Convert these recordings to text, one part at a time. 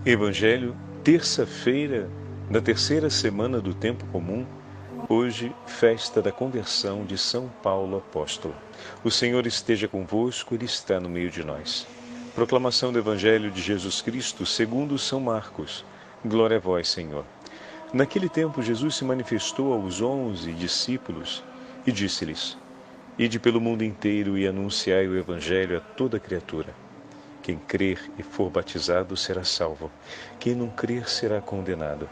Evangelho, terça-feira da terceira semana do Tempo Comum, hoje, festa da conversão de São Paulo Apóstolo. O Senhor esteja convosco, Ele está no meio de nós. Proclamação do Evangelho de Jesus Cristo segundo São Marcos. Glória a vós, Senhor. Naquele tempo, Jesus se manifestou aos 11 discípulos e disse-lhes: Ide pelo mundo inteiro e anunciai o Evangelho a toda criatura. Quem crer e for batizado será salvo. Quem não crer será condenado.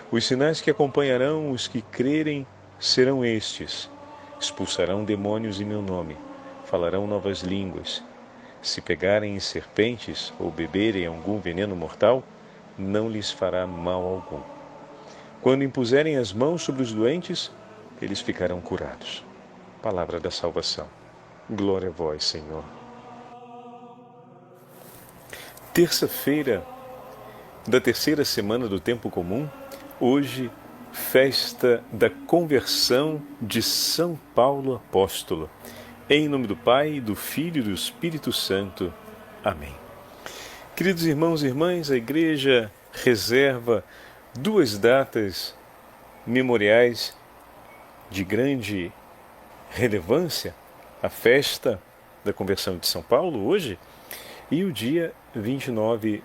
Os sinais que acompanharão os que crerem serão estes: expulsarão demônios em meu nome, falarão novas línguas. Se pegarem em serpentes ou beberem algum veneno mortal, não lhes fará mal algum. Quando impuserem as mãos sobre os doentes, eles ficarão curados. Palavra da salvação. Glória a vós, Senhor. Terça-feira da terceira semana do Tempo Comum, hoje, festa da conversão de São Paulo Apóstolo. Em nome do Pai, do Filho e do Espírito Santo. Amém. Queridos irmãos e irmãs, a Igreja reserva duas datas memoriais de grande relevância: a festa da conversão de São Paulo, hoje, e o dia 29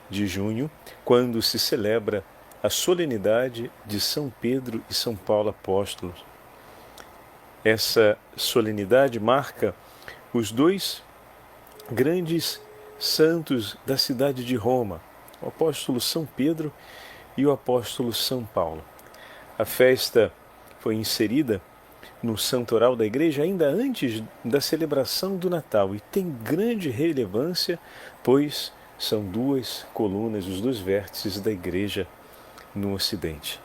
de junho, quando se celebra a solenidade de São Pedro e São Paulo Apóstolos. Essa solenidade marca os dois grandes santos da cidade de Roma, o apóstolo São Pedro e o apóstolo São Paulo. A festa foi inserida no santoral da igreja ainda antes da celebração do Natal e tem grande relevância, pois são duas colunas, os dois vértices da igreja no Ocidente.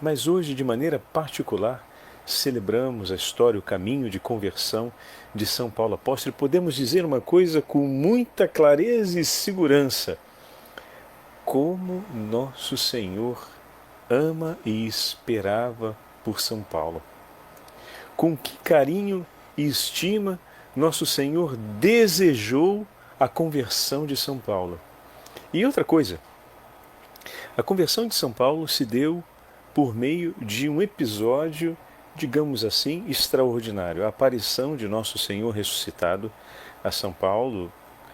Mas hoje, de maneira particular, celebramos a história, o caminho de conversão de São Paulo Apóstolo, e podemos dizer uma coisa com muita clareza e segurança: como nosso Senhor ama e esperava por São Paulo. Com que carinho e estima nosso Senhor desejou a conversão de São Paulo. E outra coisa, a conversão de São Paulo se deu por meio de um episódio, digamos assim, extraordinário, a aparição de nosso Senhor ressuscitado a São Paulo,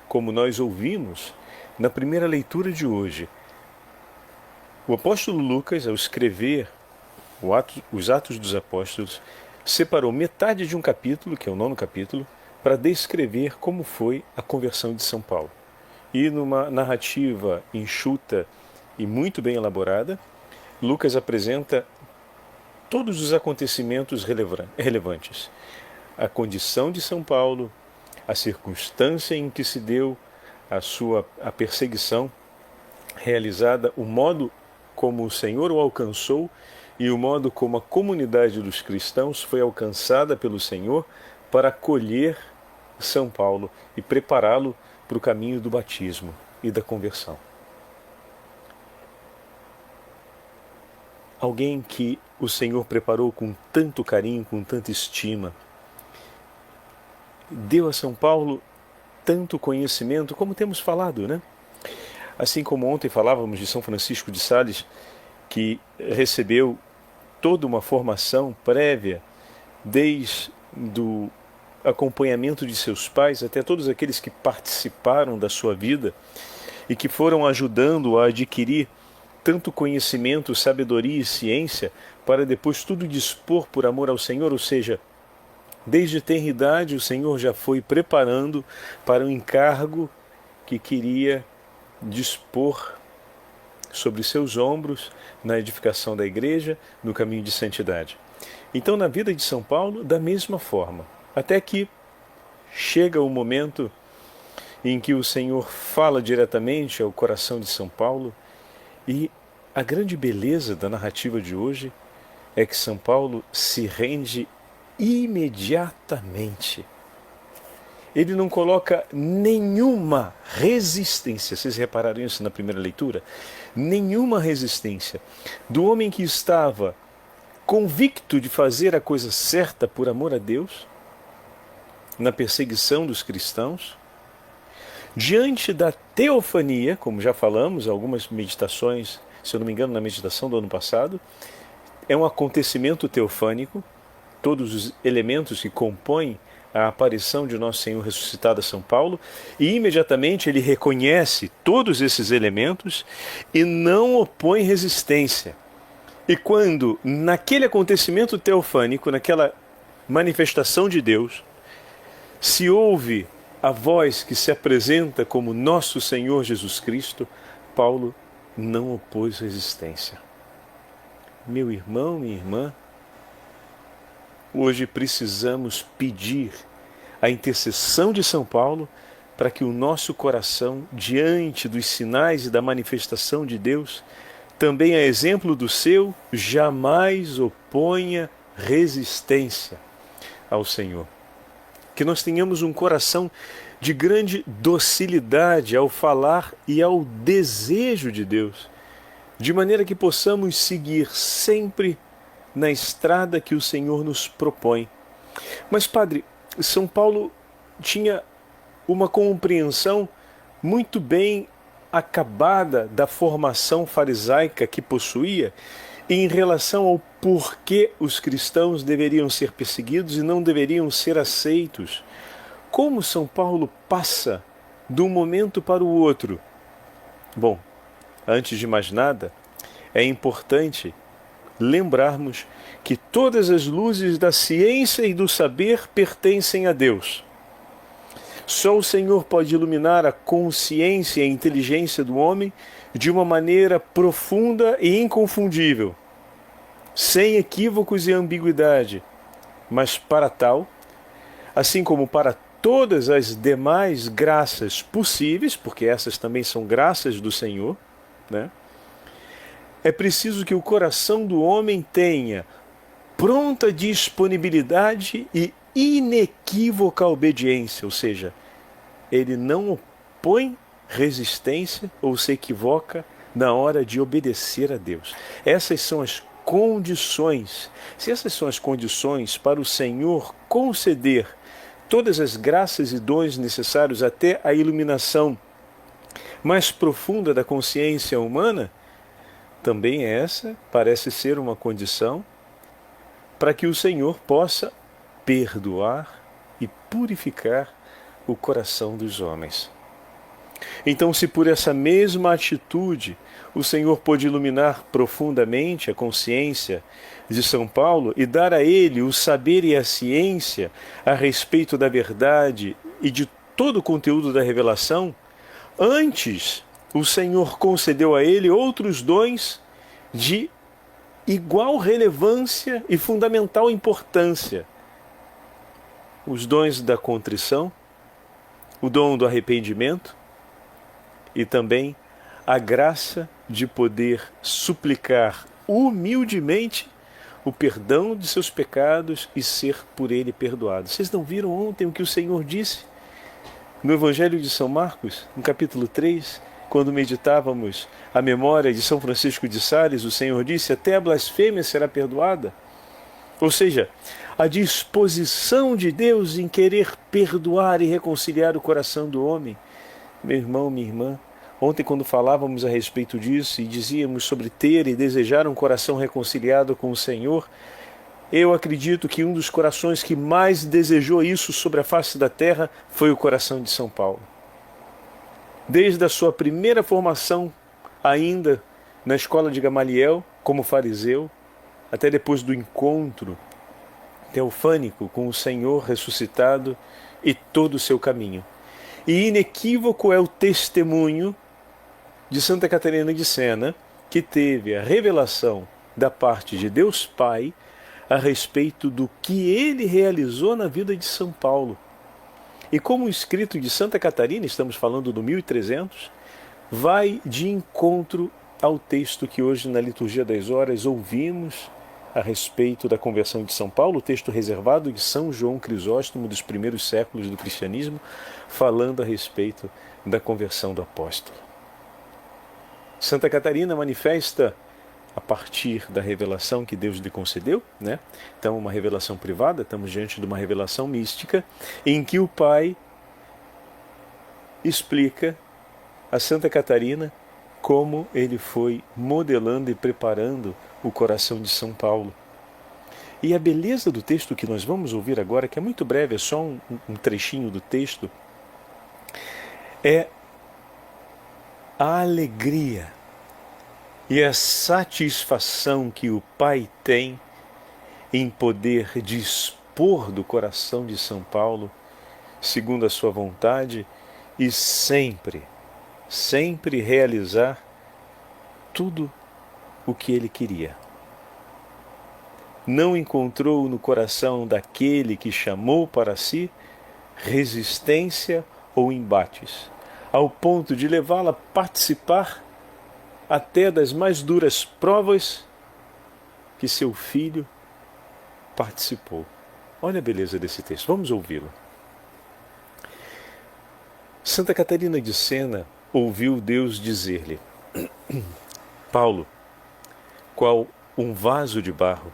como nós ouvimos na primeira leitura de hoje. O apóstolo Lucas, ao escrever os Atos dos Apóstolos, separou metade de um capítulo, que é o 9º capítulo, para descrever como foi a conversão de São Paulo. E numa narrativa enxuta e muito bem elaborada, Lucas apresenta todos os acontecimentos relevantes. A condição de São Paulo, a circunstância em que se deu a perseguição realizada, o modo como o Senhor o alcançou e o modo como a comunidade dos cristãos foi alcançada pelo Senhor para acolher São Paulo e prepará-lo para o caminho do batismo e da conversão. Alguém que o Senhor preparou com tanto carinho, com tanta estima, deu a São Paulo tanto conhecimento, como temos falado, né? Assim como ontem falávamos de São Francisco de Sales, que recebeu toda uma formação prévia, desde o acompanhamento de seus pais até todos aqueles que participaram da sua vida e que foram ajudando a adquirir tanto conhecimento, sabedoria e ciência, para depois tudo dispor por amor ao Senhor, ou seja, desde tenra idade o Senhor já foi preparando para o encargo que queria dispor sobre seus ombros na edificação da igreja, no caminho de santidade. Então, na vida de São Paulo, da mesma forma, até que chega o momento em que o Senhor fala diretamente ao coração de São Paulo, e a grande beleza da narrativa de hoje é que São Paulo se rende imediatamente. Ele não coloca nenhuma resistência. Vocês repararam isso na primeira leitura? Nenhuma resistência. Do homem que estava convicto de fazer a coisa certa por amor a Deus, na perseguição dos cristãos, Diante da teofania, como já falamos, algumas meditações, se eu não me engano, na meditação do ano passado, é um acontecimento teofânico, todos os elementos que compõem a aparição de Nosso Senhor ressuscitado a São Paulo, e imediatamente ele reconhece todos esses elementos e não opõe resistência. E quando, naquele acontecimento teofânico, naquela manifestação de Deus, se ouve a voz que se apresenta como Nosso Senhor Jesus Cristo, Paulo não opôs resistência. Meu irmão, minha irmã, hoje precisamos pedir a intercessão de São Paulo para que o nosso coração, diante dos sinais e da manifestação de Deus, também a exemplo do seu, jamais oponha resistência ao Senhor. Que nós tenhamos um coração de grande docilidade ao falar e ao desejo de Deus, de maneira que possamos seguir sempre na estrada que o Senhor nos propõe. Mas, Padre, São Paulo tinha uma compreensão muito bem acabada da formação farisaica que possuía em relação ao porquê os cristãos deveriam ser perseguidos e não deveriam ser aceitos. Como São Paulo passa de um momento para o outro? Bom, antes de mais nada, é importante lembrarmos que todas as luzes da ciência e do saber pertencem a Deus. Só o Senhor pode iluminar a consciência e a inteligência do homem de uma maneira profunda e inconfundível, sem equívocos e ambiguidade. Mas para tal, assim como para todas as demais graças possíveis, porque essas também são graças do Senhor, né? É preciso que o coração do homem tenha pronta disponibilidade e inequívoca obediência, ou seja, ele não opõe resistência ou se equivoca na hora de obedecer a Deus. Essas são as condições. Se essas são as condições para o Senhor conceder todas as graças e dons necessários até a iluminação mais profunda da consciência humana, também essa parece ser uma condição para que o Senhor possa perdoar e purificar o coração dos homens. Então, se por essa mesma atitude o Senhor pôde iluminar profundamente a consciência de São Paulo e dar a ele o saber e a ciência a respeito da verdade e de todo o conteúdo da revelação, antes o Senhor concedeu a ele outros dons de igual relevância e fundamental importância. Os dons da contrição, o dom do arrependimento e também a graça de poder suplicar humildemente o perdão de seus pecados e ser por ele perdoado. Vocês não viram ontem o que o Senhor disse no Evangelho de São Marcos, no capítulo 3, quando meditávamos a memória de São Francisco de Sales, o Senhor disse: até a blasfêmia será perdoada. Ou seja, a disposição de Deus em querer perdoar e reconciliar o coração do homem. Meu irmão, minha irmã, ontem quando falávamos a respeito disso e dizíamos sobre ter e desejar um coração reconciliado com o Senhor, eu acredito que um dos corações que mais desejou isso sobre a face da terra foi o coração de São Paulo. Desde a sua primeira formação, ainda na escola de Gamaliel, como fariseu, até depois do encontro teofânico com o Senhor ressuscitado e todo o seu caminho. E inequívoco é o testemunho de Santa Catarina de Sena, que teve a revelação da parte de Deus Pai a respeito do que ele realizou na vida de São Paulo. E como o escrito de Santa Catarina, estamos falando do 1300, vai de encontro ao texto que hoje na Liturgia das Horas ouvimos a respeito da conversão de São Paulo, o texto reservado de São João Crisóstomo dos primeiros séculos do cristianismo, falando a respeito da conversão do apóstolo. Santa Catarina manifesta a partir da revelação que Deus lhe concedeu, né? Então, uma revelação privada, estamos diante de uma revelação mística, em que o Pai explica a Santa Catarina como ele foi modelando e preparando o coração de São Paulo. E a beleza do texto que nós vamos ouvir agora, que é muito breve, é só um trechinho do texto, é a alegria e a satisfação que o Pai tem em poder dispor do coração de São Paulo, segundo a sua vontade, e sempre realizar tudo o que ele queria. Não encontrou no coração daquele que chamou para si resistência ou embates, ao ponto de levá-la a participar até das mais duras provas que seu filho participou. Olha a beleza desse texto, vamos ouvi-lo. Santa Catarina de Sena ouviu Deus dizer-lhe: Paulo, qual um vaso de barro,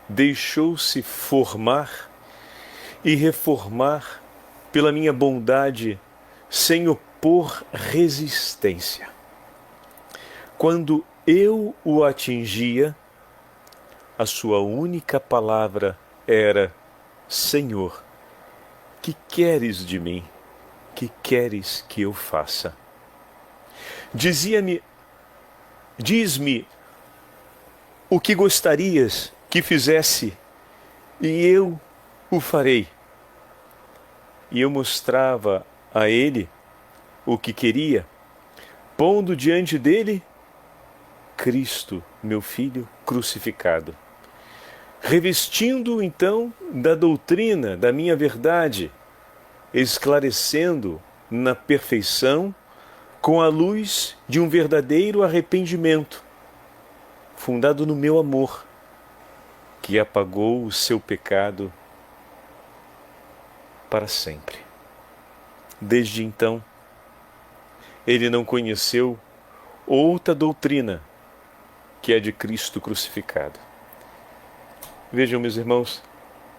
deixou-se formar e reformar pela minha bondade, sem opor resistência. Quando eu o atingia, a sua única palavra era: Senhor, que queres de mim? Que queres que eu faça? Dizia-me: diz-me o que gostarias que fizesse, e eu o farei. E eu mostrava a ele o que queria, pondo diante dele Cristo, meu Filho, crucificado. Revestindo-o então da doutrina, da minha verdade, esclarecendo na perfeição com a luz de um verdadeiro arrependimento, fundado no meu amor, que apagou o seu pecado para sempre. Desde então, ele não conheceu outra doutrina que a de Cristo crucificado. Vejam, meus irmãos,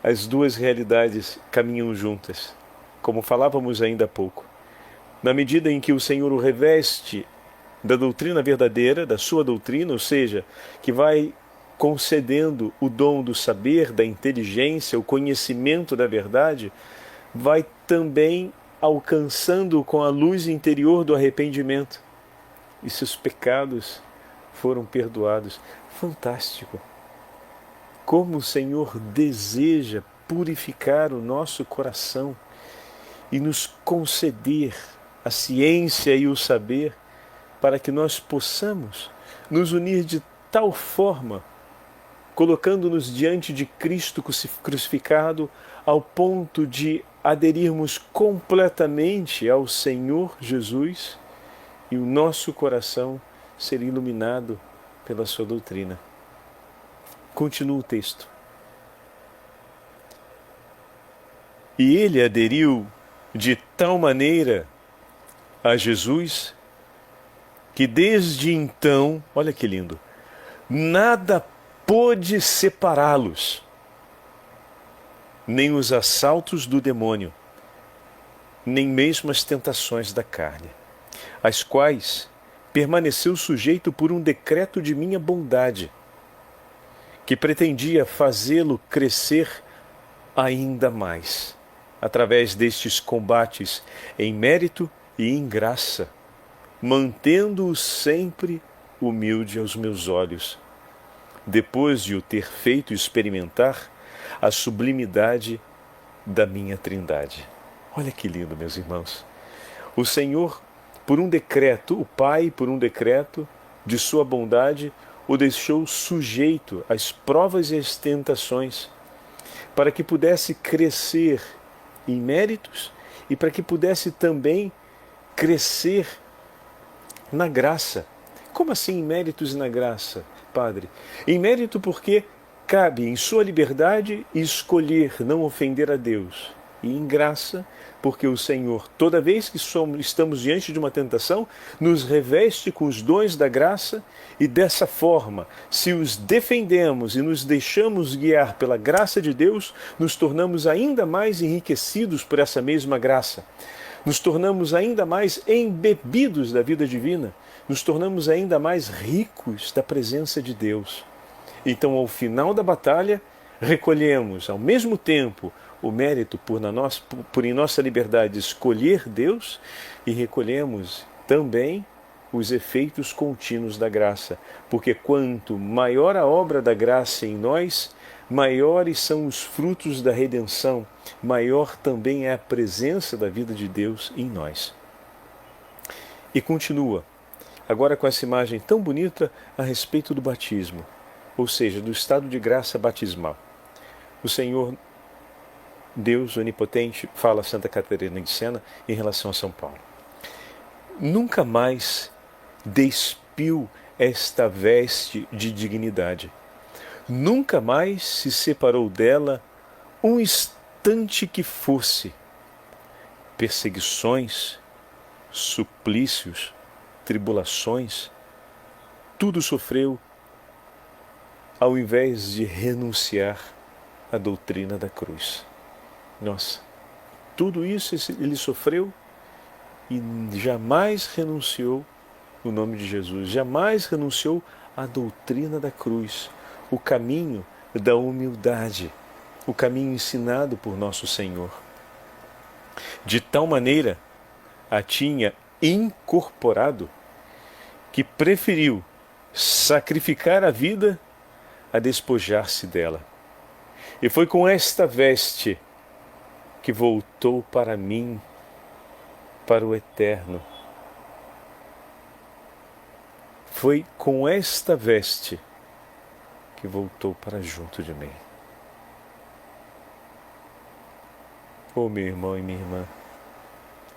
as duas realidades caminham juntas, como falávamos ainda há pouco. Na medida em que o Senhor o reveste da doutrina verdadeira, da sua doutrina, ou seja, que vai concedendo o dom do saber, da inteligência, o conhecimento da verdade, vai também alcançando com a luz interior do arrependimento. E seus pecados foram perdoados. Fantástico! Como o Senhor deseja purificar o nosso coração e nos conceder a ciência e o saber para que nós possamos nos unir de tal forma, colocando-nos diante de Cristo crucificado, ao ponto de aderirmos completamente ao Senhor Jesus e o nosso coração ser iluminado pela sua doutrina. Continua o texto. E ele aderiu de tal maneira a Jesus que desde então, olha que lindo, nada pôde separá-los, nem os assaltos do demônio, nem mesmo as tentações da carne, às quais permaneceu sujeito por um decreto de minha bondade, que pretendia fazê-lo crescer ainda mais, através destes combates em mérito e em graça, mantendo-o sempre humilde aos meus olhos, depois de o ter feito experimentar a sublimidade da minha Trindade. Olha que lindo, meus irmãos. O Senhor, por um decreto, o Pai, por um decreto de sua bondade, o deixou sujeito às provas e às tentações, para que pudesse crescer em méritos e para que pudesse também crescer na graça. Como assim em méritos e na graça, Padre? Em mérito porque cabe em sua liberdade escolher não ofender a Deus. E em graça, porque o Senhor, toda vez que estamos diante de uma tentação, nos reveste com os dons da graça e dessa forma, se os defendemos e nos deixamos guiar pela graça de Deus, nos tornamos ainda mais enriquecidos por essa mesma graça. nos tornamos ainda mais embebidos da vida divina, nos tornamos ainda mais ricos da presença de Deus. Então, ao final da batalha, recolhemos ao mesmo tempo o mérito por em nossa liberdade escolher Deus, e recolhemos também os efeitos contínuos da graça, porque quanto maior a obra da graça em nós, maiores são os frutos da redenção, maior também é a presença da vida de Deus em nós. E continua, agora com essa imagem tão bonita a respeito do batismo, ou seja, do estado de graça batismal. O Senhor, Deus onipotente, fala a Santa Catarina de Sena em relação a São Paulo. Nunca mais despiu esta veste de dignidade. Nunca mais se separou dela um instante que fosse. Perseguições, suplícios, tribulações, tudo sofreu ao invés de renunciar à doutrina da cruz. Nossa, tudo isso ele sofreu e jamais renunciou o nome de Jesus, jamais renunciou à doutrina da cruz, o caminho da humildade, o caminho ensinado por nosso Senhor. De tal maneira a tinha incorporado que preferiu sacrificar a vida a despojar-se dela. E foi com esta veste que voltou para mim, para o eterno. Foi com esta veste que voltou para junto de mim. Oh, meu irmão e minha irmã,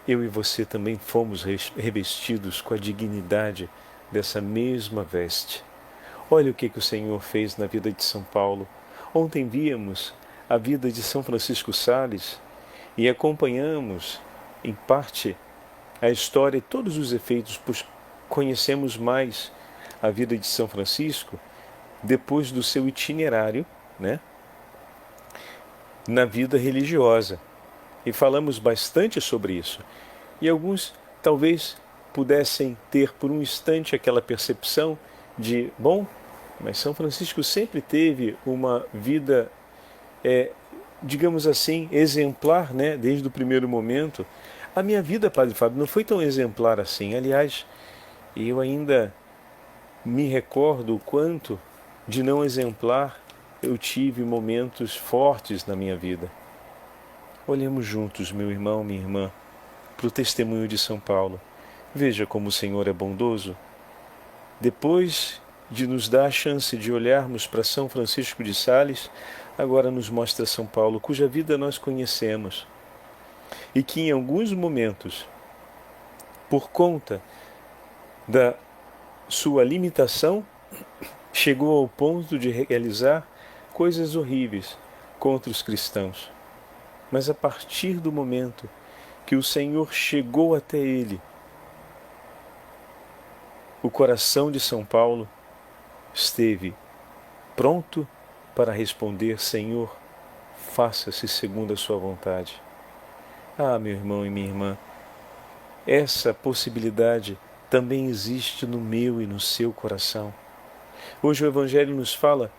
eu e você também fomos revestidos com a dignidade dessa mesma veste. Olha o que o Senhor fez na vida de São Paulo. Ontem víamos a vida de São Francisco Sales e acompanhamos, em parte, a história e todos os efeitos, pois conhecemos mais a vida de São Francisco depois do seu itinerário, né, na vida religiosa. E falamos bastante sobre isso. E alguns talvez pudessem ter por um instante aquela percepção de, bom, mas São Francisco sempre teve uma vida, digamos assim, exemplar, né, desde o primeiro momento. A minha vida, Padre Fábio, não foi tão exemplar assim. Aliás, eu ainda me recordo o quanto de não exemplar eu tive momentos fortes na minha vida. Olhemos juntos, meu irmão, minha irmã, para o testemunho de São Paulo. Veja como o Senhor é bondoso. Depois de nos dar a chance de olharmos para São Francisco de Sales, agora nos mostra São Paulo, cuja vida nós conhecemos, e que em alguns momentos, por conta da sua limitação, chegou ao ponto de realizar coisas horríveis contra os cristãos. Mas a partir do momento que o Senhor chegou até ele, o coração de São Paulo esteve pronto para responder: Senhor, faça-se segundo a sua vontade. Ah, meu irmão e minha irmã, essa possibilidade também existe no meu e no seu coração. Hoje o Evangelho nos fala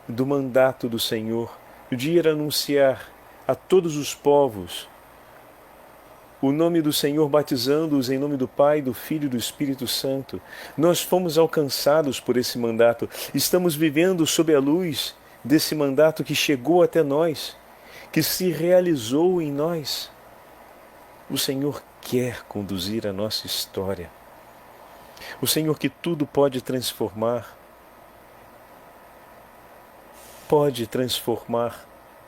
do mandato do Senhor, de ir anunciar a todos os povos o nome do Senhor, batizando-os em nome do Pai, do Filho e do Espírito Santo. Nós fomos alcançados por esse mandato. Estamos vivendo sob a luz desse mandato que chegou até nós, que se realizou em nós. O Senhor quer conduzir a nossa história. O Senhor que tudo pode transformar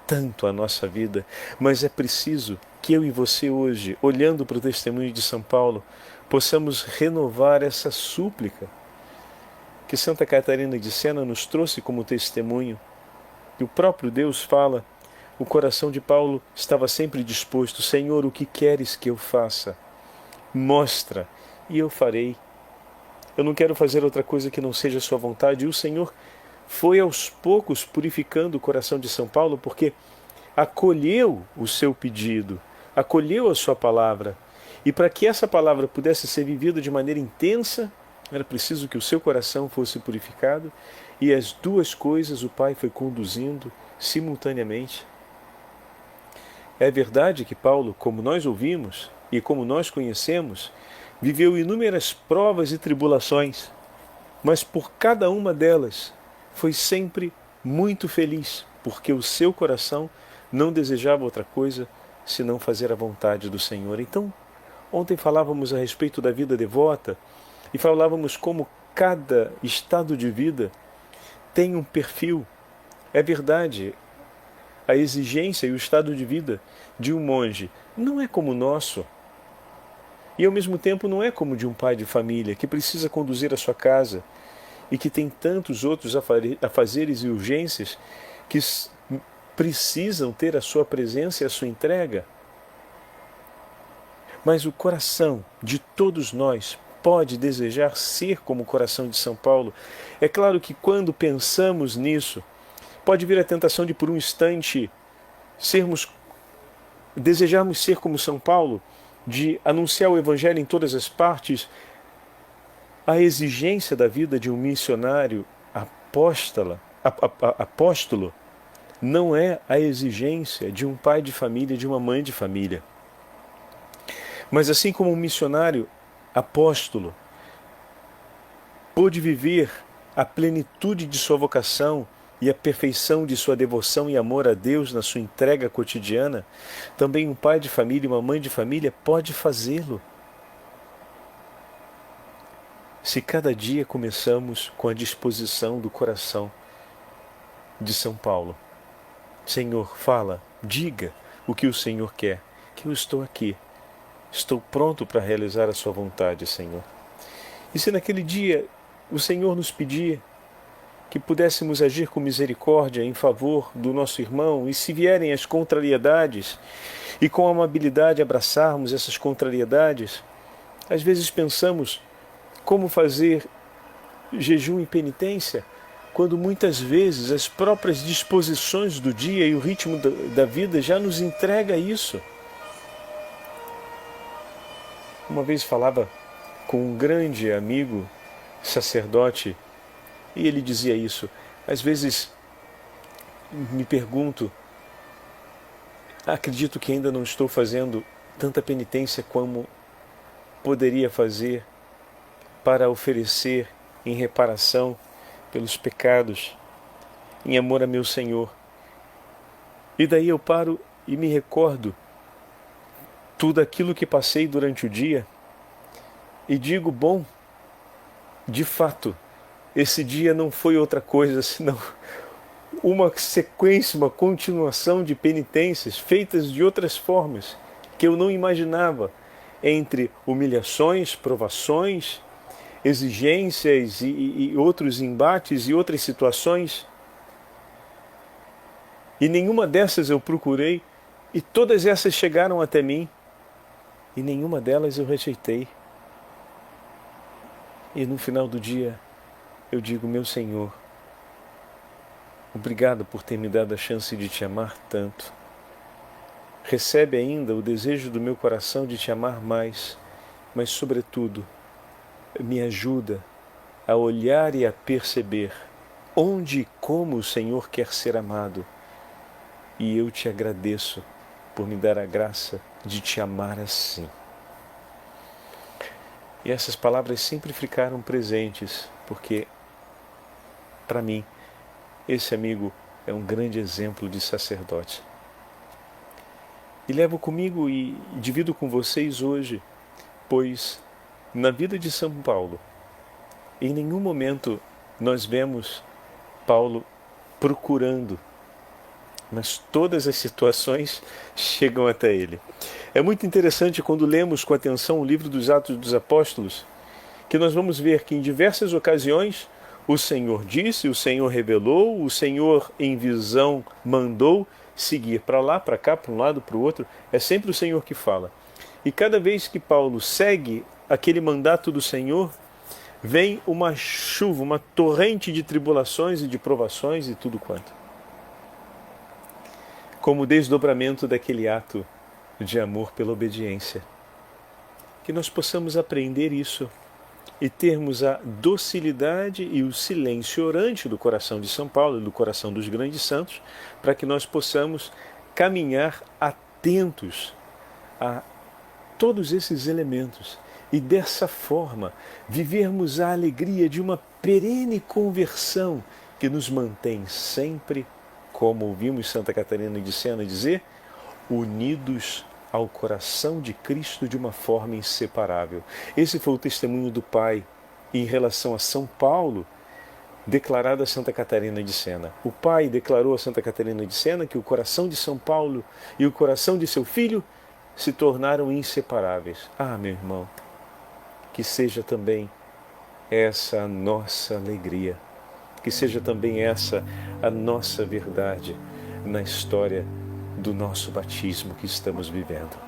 tanto a nossa vida, mas é preciso que eu e você hoje, olhando para o testemunho de São Paulo, possamos renovar essa súplica que Santa Catarina de Sena nos trouxe como testemunho. E o próprio Deus fala, o coração de Paulo estava sempre disposto: Senhor, o que queres que eu faça? Mostra, e eu farei. Eu não quero fazer outra coisa que não seja a sua vontade. E o Senhor foi aos poucos purificando o coração de São Paulo, porque acolheu o seu pedido, acolheu a sua palavra E para que essa palavra pudesse ser vivida de maneira intensa, era preciso que o seu coração fosse purificado, e as duas coisas o Pai foi conduzindo simultaneamente. É verdade que Paulo, como nós ouvimos e como nós conhecemos, viveu inúmeras provas e tribulações, mas por cada uma delas foi sempre muito feliz, porque o seu coração não desejava outra coisa senão fazer a vontade do Senhor. Então, ontem falávamos a respeito da vida devota e falávamos como cada estado de vida tem um perfil. É verdade, a exigência e o estado de vida de um monge não é como o nosso. E ao mesmo tempo não é como de um pai de família que precisa conduzir a sua casa e que tem tantos outros afazeres e urgências que precisam ter a sua presença e a sua entrega. Mas o coração de todos nós pode desejar ser como o coração de São Paulo. É claro que quando pensamos nisso, pode vir a tentação de por um instante desejarmos ser como São Paulo, de anunciar o Evangelho em todas as partes. A exigência da vida de um missionário apóstolo não é a exigência de um pai de família, de uma mãe de família. Mas assim como um missionário apóstolo pôde viver a plenitude de sua vocação e a perfeição de sua devoção e amor a Deus na sua entrega cotidiana, também um pai de família e uma mãe de família pode fazê-lo. Se cada dia começamos com a disposição do coração de São Paulo. Senhor, fala, diga o que o Senhor quer, que eu estou aqui. Estou pronto para realizar a sua vontade, Senhor. E se naquele dia o Senhor nos pedir que pudéssemos agir com misericórdia em favor do nosso irmão, e se vierem as contrariedades, e com amabilidade abraçarmos essas contrariedades, às vezes pensamos como fazer jejum e penitência, quando muitas vezes as próprias disposições do dia e o ritmo da vida já nos entrega isso. Uma vez falava com um grande amigo, sacerdote, e ele dizia isso. Às vezes me pergunto, acredito que ainda não estou fazendo tanta penitência como poderia fazer para oferecer em reparação pelos pecados, em amor a meu Senhor. E daí eu paro e me recordo tudo aquilo que passei durante o dia e digo, bom, de fato, esse dia não foi outra coisa senão uma sequência, uma continuação de penitências feitas de outras formas que eu não imaginava, entre humilhações, provações, exigências e outros embates e outras situações. E nenhuma dessas eu procurei, e todas essas chegaram até mim, e nenhuma delas eu rejeitei. E no final do dia eu digo, meu Senhor, obrigado por ter me dado a chance de te amar tanto. Recebe ainda o desejo do meu coração de te amar mais, mas sobretudo, me ajuda a olhar e a perceber onde e como o Senhor quer ser amado. E eu te agradeço por me dar a graça de te amar assim. E essas palavras sempre ficaram presentes, porque, para mim, esse amigo é um grande exemplo de sacerdote. E levo comigo e divido com vocês hoje, pois na vida de São Paulo, em nenhum momento nós vemos Paulo procurando, mas todas as situações chegam até ele. É muito interessante quando lemos com atenção o livro dos Atos dos Apóstolos, que nós vamos ver que em diversas ocasiões o Senhor disse, o Senhor revelou, o Senhor em visão mandou seguir para lá, para cá, para um lado, para o outro. É sempre o Senhor que fala. E cada vez que Paulo segue aquele mandato do Senhor, vem uma chuva, uma torrente de tribulações e de provações e tudo quanto. Como o desdobramento daquele ato de amor pela obediência. que nós possamos aprender isso e termos a docilidade e o silêncio orante do coração de São Paulo e do coração dos grandes santos, para que nós possamos caminhar atentos a todos esses elementos e dessa forma vivermos a alegria de uma perene conversão que nos mantém sempre, como ouvimos Santa Catarina de Sena dizer, unidos ao coração de Cristo de uma forma inseparável. Esse foi o testemunho do Pai em relação a São Paulo, declarado a Santa Catarina de Sena. O Pai declarou a Santa Catarina de Sena que o coração de São Paulo e o coração de seu filho se tornaram inseparáveis. Ah, meu irmão, que seja também essa a nossa alegria, que seja também essa a nossa verdade na história do nosso batismo que estamos vivendo.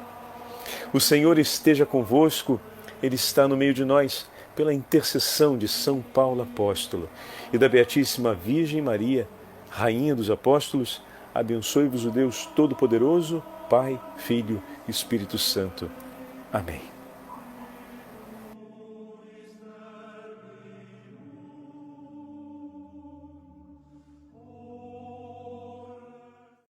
O Senhor esteja convosco, Ele está no meio de nós, pela intercessão de São Paulo Apóstolo e da Beatíssima Virgem Maria, Rainha dos Apóstolos, abençoe-vos o Deus Todo-Poderoso, Pai, Filho e Espírito Santo. Amém.